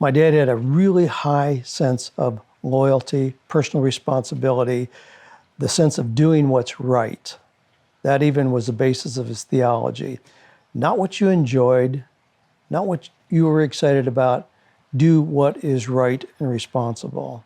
My dad had a really high sense of loyalty, personal responsibility, the sense of doing what's right. That even was the basis of his theology. Not what you enjoyed, not what you were excited about. Do what is right and responsible.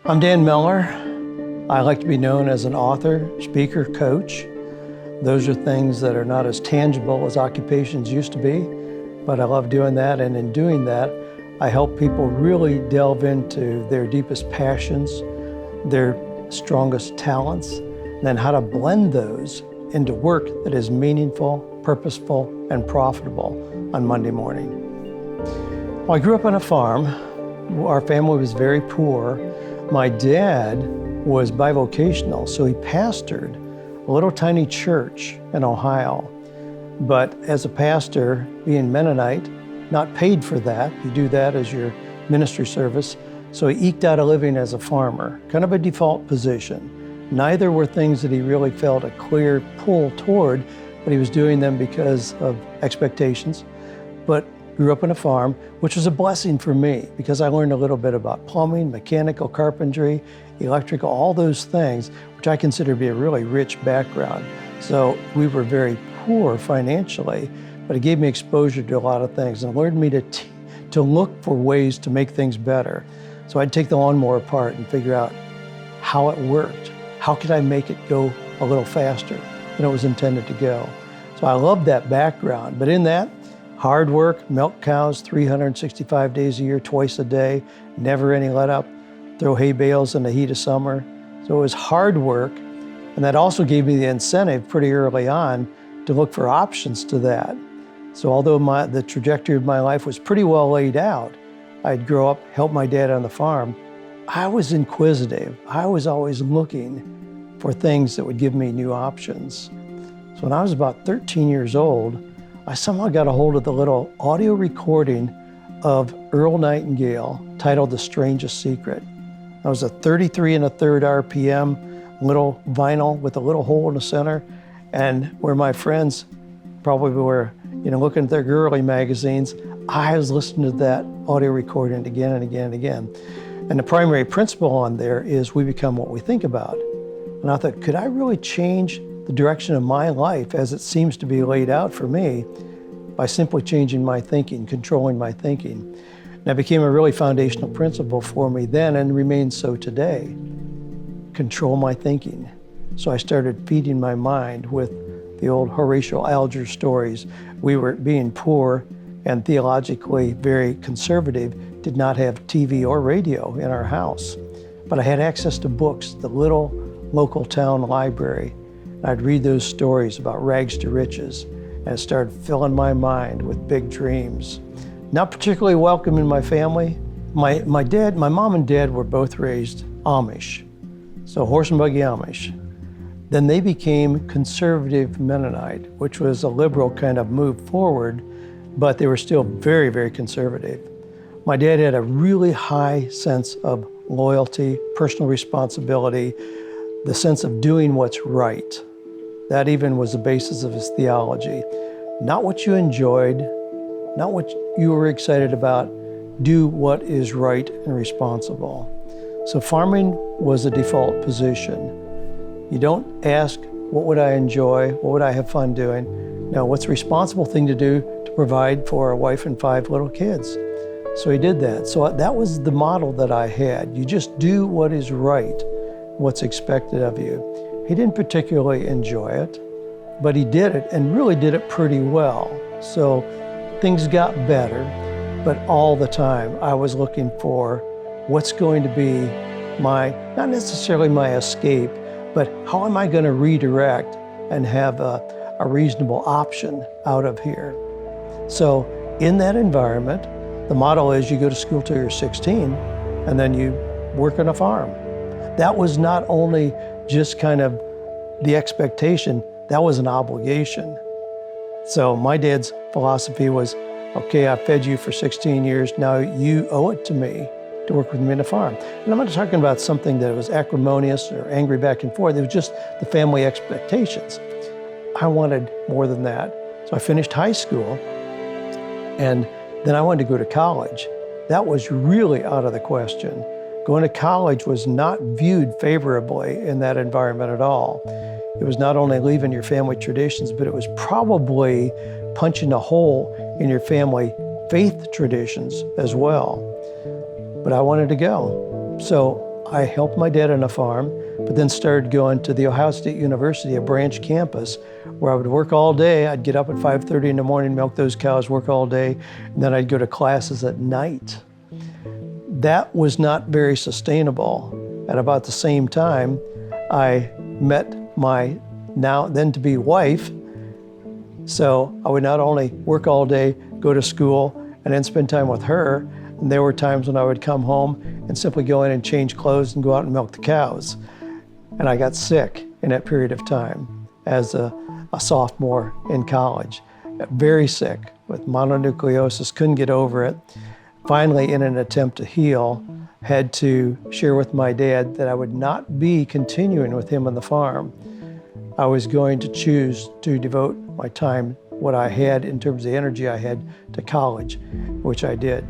I'm Dan Miller. I like to be known as an author, speaker, coach. Those are things that are not as tangible as occupations used to be, but I love doing that. And in doing that, I help people really delve into their deepest passions, their strongest talents, and then how to blend those into work that is meaningful, purposeful, and profitable on Monday morning. Well, I grew up on a farm. Our family was very poor. My dad was bivocational, so he pastored a little tiny church in Ohio. But as a pastor, being Mennonite, not paid for that. You do that as your ministry service. So he eked out a living as a farmer, kind of a default position. Neither were things that he really felt a clear pull toward, but he was doing them because of expectations. But grew up on a farm, which was a blessing for me because I learned a little bit about plumbing, mechanical, carpentry, electrical, all those things, which I consider to be a really rich background. So we were very poor financially, but it gave me exposure to a lot of things and learned me to look for ways to make things better. So I'd take the lawnmower apart and figure out how it worked. How could I make it go a little faster than it was intended to go? So I loved that background, but in that, hard work, milk cows 365 days a year, twice a day, never any let up, throw hay bales in the heat of summer. So it was hard work, and that also gave me the incentive pretty early on to look for options to that. So although the trajectory of my life was pretty well laid out, I'd grow up, help my dad on the farm, I was inquisitive. I was always looking for things that would give me new options. So when I was about 13 years old, I somehow got a hold of the little audio recording of Earl Nightingale titled The Strangest Secret. That was a 33 1/3 RPM little vinyl with a little hole in the center, and where my friends probably were, looking at their girly magazines, I was listening to that audio recording again and again and again. And the primary principle on there is we become what we think about. And I thought, could I really change the direction of my life as it seems to be laid out for me by simply changing my thinking, controlling my thinking? And that became a really foundational principle for me then and remains so today. Control my thinking. So I started feeding my mind with the old Horatio Alger stories. We were being poor and theologically very conservative, did not have TV or radio in our house. But I had access to books, the little local town library. I'd read those stories about rags to riches, and it started filling my mind with big dreams. Not particularly welcome in my family. My mom and dad were both raised Amish, so horse and buggy Amish. Then they became conservative Mennonite, which was a liberal kind of move forward, but they were still very, very conservative. My dad had a really high sense of loyalty, personal responsibility, the sense of doing what's right. That even was the basis of his theology. Not what you enjoyed, not what you were excited about. Do what is right and responsible. So farming was a default position. You don't ask, what would I enjoy? What would I have fun doing? No, what's the responsible thing to do to provide for a wife and 5 little kids? So he did that. So that was the model that I had. You just do what is right, what's expected of you. He didn't particularly enjoy it, but he did it and really did it pretty well. So things got better, but all the time I was looking for what's going to be my, not necessarily my escape, but how am I going to redirect and have a reasonable option out of here? So in that environment, the model is you go to school till you're 16 and then you work on a farm. That was not only just kind of the expectation, that was an obligation. So my dad's philosophy was, okay, I fed you for 16 years, now you owe it to me to work with me on a farm. And I'm not talking about something that was acrimonious or angry back and forth, it was just the family expectations. I wanted more than that. So I finished high school, and then I wanted to go to college. That was really out of the question. Going to college was not viewed favorably in that environment at all. It was not only leaving your family traditions, but it was probably punching a hole in your family faith traditions as well. But I wanted to go. So I helped my dad on a farm, but then started going to the Ohio State University, a branch campus, where I would work all day. I'd get up at 5:30 in the morning, milk those cows, work all day, and then I'd go to classes at night. That was not very sustainable. At about the same time, I met my now then to be wife. So I would not only work all day, go to school, and then spend time with her. And there were times when I would come home and simply go in and change clothes and go out and milk the cows. And I got sick in that period of time as a sophomore in college. Got very sick with mononucleosis, couldn't get over it. Finally, in an attempt to heal, had to share with my dad that I would not be continuing with him on the farm. I was going to choose to devote my time, what I had in terms of the energy I had, to college, which I did.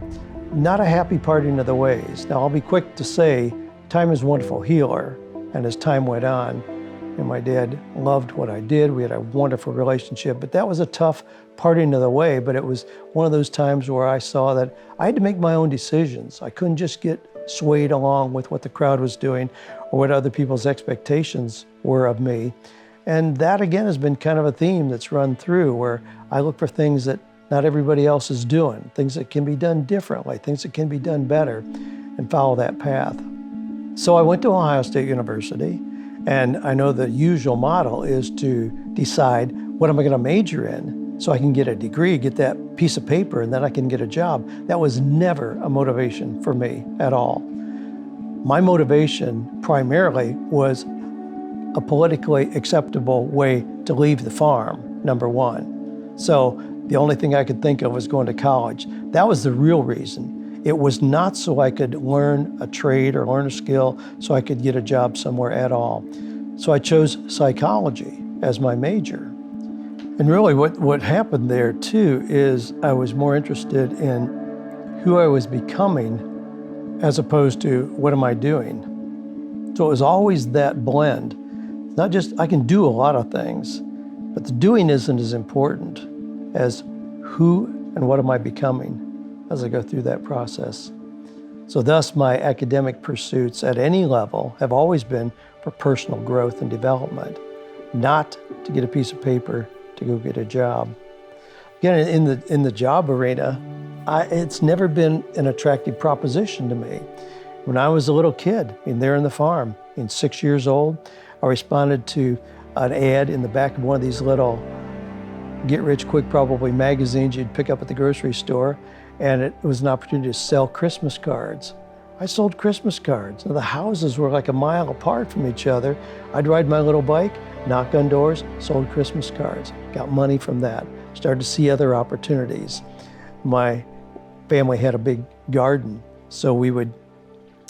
Not a happy parting of the ways. Now, I'll be quick to say, time is a wonderful healer, and as time went on, and my dad loved what I did. We had a wonderful relationship, but that was a tough parting of the way. But it was one of those times where I saw that I had to make my own decisions. I couldn't just get swayed along with what the crowd was doing or what other people's expectations were of me. And that, again, has been kind of a theme that's run through, where I look for things that not everybody else is doing, things that can be done differently, things that can be done better, and follow that path. So I went to Ohio State University, and I know the usual model is to decide what am I going to major in so I can get a degree, get that piece of paper, and then I can get a job. That was never a motivation for me at all. My motivation primarily was a politically acceptable way to leave the farm, number one. So the only thing I could think of was going to college. That was the real reason. It was not so I could learn a trade or learn a skill so I could get a job somewhere at all. So I chose psychology as my major. And really what happened there too is I was more interested in who I was becoming as opposed to what am I doing. So it was always that blend. It's not just, I can do a lot of things, but the doing isn't as important as who and what am I becoming as I go through that process. So thus my academic pursuits at any level have always been for personal growth and development, not to get a piece of paper to go get a job. Again, in the job arena, it's never been an attractive proposition to me. When I was a little kid, there in the farm, 6 years old, I responded to an ad in the back of one of these little get-rich-quick probably magazines you'd pick up at the grocery store, and it was an opportunity to sell Christmas cards. I sold Christmas cards. Now, the houses were like a mile apart from each other. I'd ride my little bike, knock on doors, sold Christmas cards, got money from that, started to see other opportunities. My family had a big garden, so we would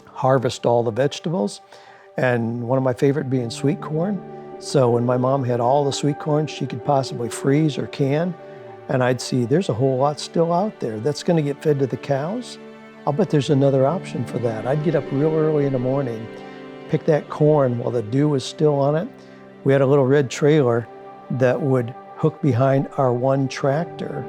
harvest all the vegetables, and one of my favorite being sweet corn. So when my mom had all the sweet corn she could possibly freeze or can, and I'd see there's a whole lot still out there that's going to get fed to the cows. I'll bet there's another option for that. I'd get up real early in the morning, pick that corn while the dew was still on it. We had a little red trailer that would hook behind our one tractor,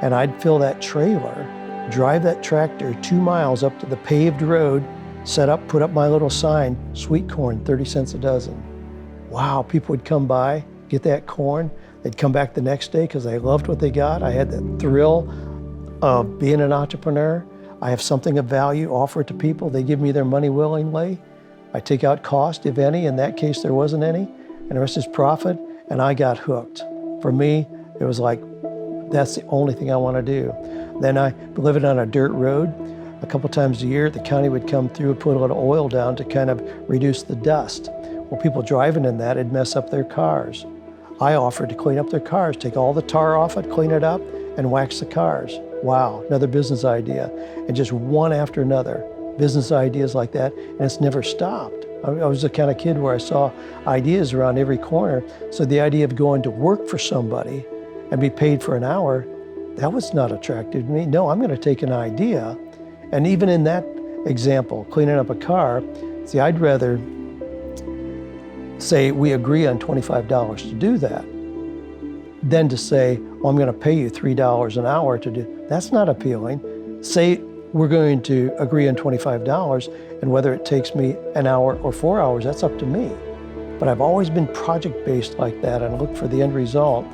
and I'd fill that trailer, drive that tractor 2 miles up to the paved road, set up, put up my little sign, sweet corn, 30 cents a dozen. Wow, people would come by, get that corn. They'd come back the next day because they loved what they got. I had that thrill of being an entrepreneur. I have something of value, offer it to people. They give me their money willingly. I take out cost, if any. In that case, there wasn't any. And the rest is profit. And I got hooked. For me, it was like, that's the only thing I want to do. Then I lived on a dirt road. A couple times a year, the county would come through and put a little oil down to kind of reduce the dust. Well, people driving in that, it'd mess up their cars. I offered to clean up their cars, take all the tar off it, clean it up, and wax the cars. Wow, another business idea. And just one after another, business ideas like that, and it's never stopped. I was the kind of kid where I saw ideas around every corner. So the idea of going to work for somebody and be paid for an hour, that was not attractive to me. No, I'm going to take an idea. And even in that example, cleaning up a car, see, I'd rather say we agree on $25 to do that than to say, well, I'm going to pay you $3 an hour to do. That's not appealing. Say we're going to agree on $25, and whether it takes me an hour or 4 hours, that's up to me. But I've always been project-based like that and look for the end result.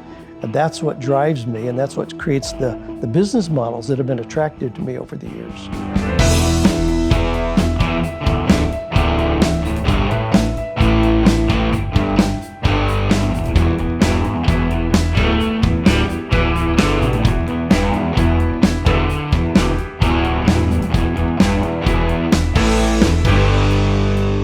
And that's what drives me, and that's what creates the business models that have been attractive to me over the years.